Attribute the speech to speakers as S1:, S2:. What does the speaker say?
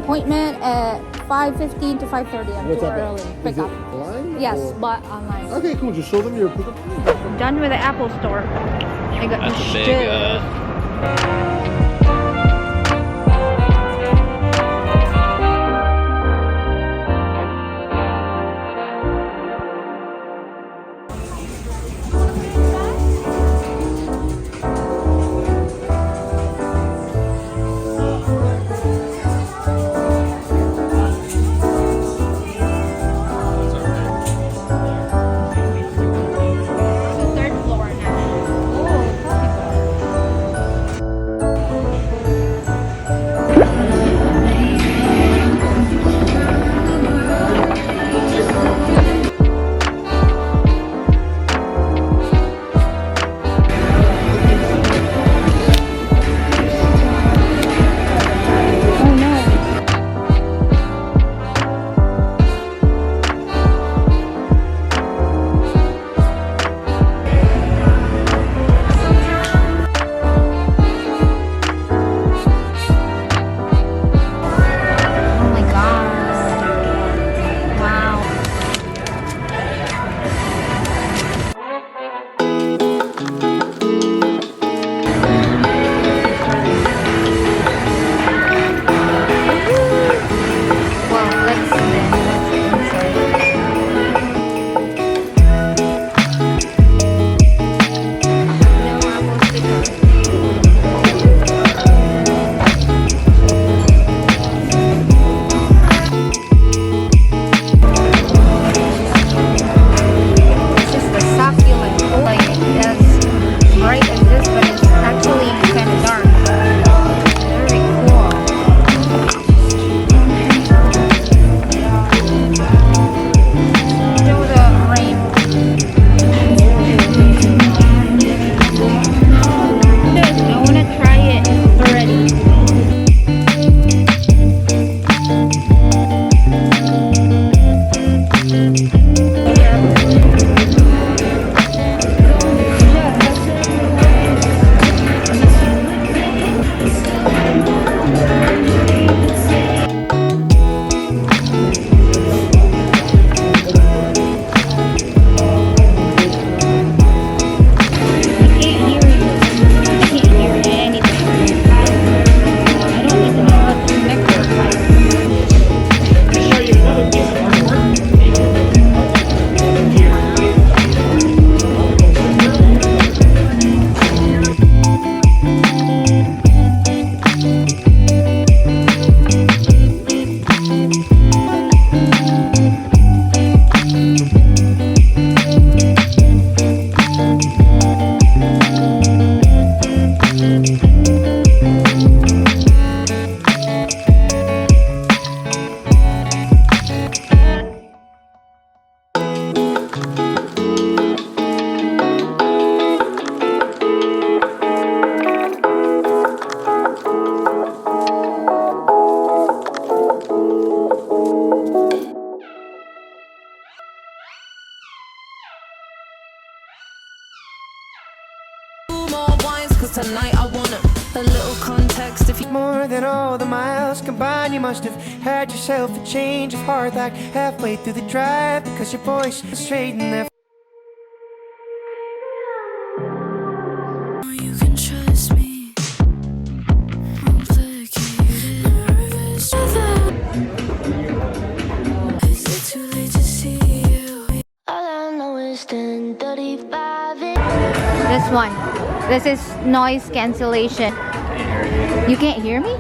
S1: appointment at 5:15 to 5:30. I'm
S2: What's
S1: too
S2: up?
S1: early.
S2: Is
S1: Pick
S2: it
S1: up.
S2: online?
S1: Yes,
S2: or?
S1: but online.
S2: Okay, cool. Just show them your pickup.
S1: I'm done with the Apple store. I got
S3: That's a big,
S1: shit.
S4: Tonight I want a little context. If you
S5: more than all the miles combined, you must have had yourself a change of heart, like halfway through the drive, because your voice was straight in there.
S4: you can trust me, complicated, nervous. Is it too late to see you? All I know is 10:35.
S1: This one. This is noise cancellation. You can't hear me?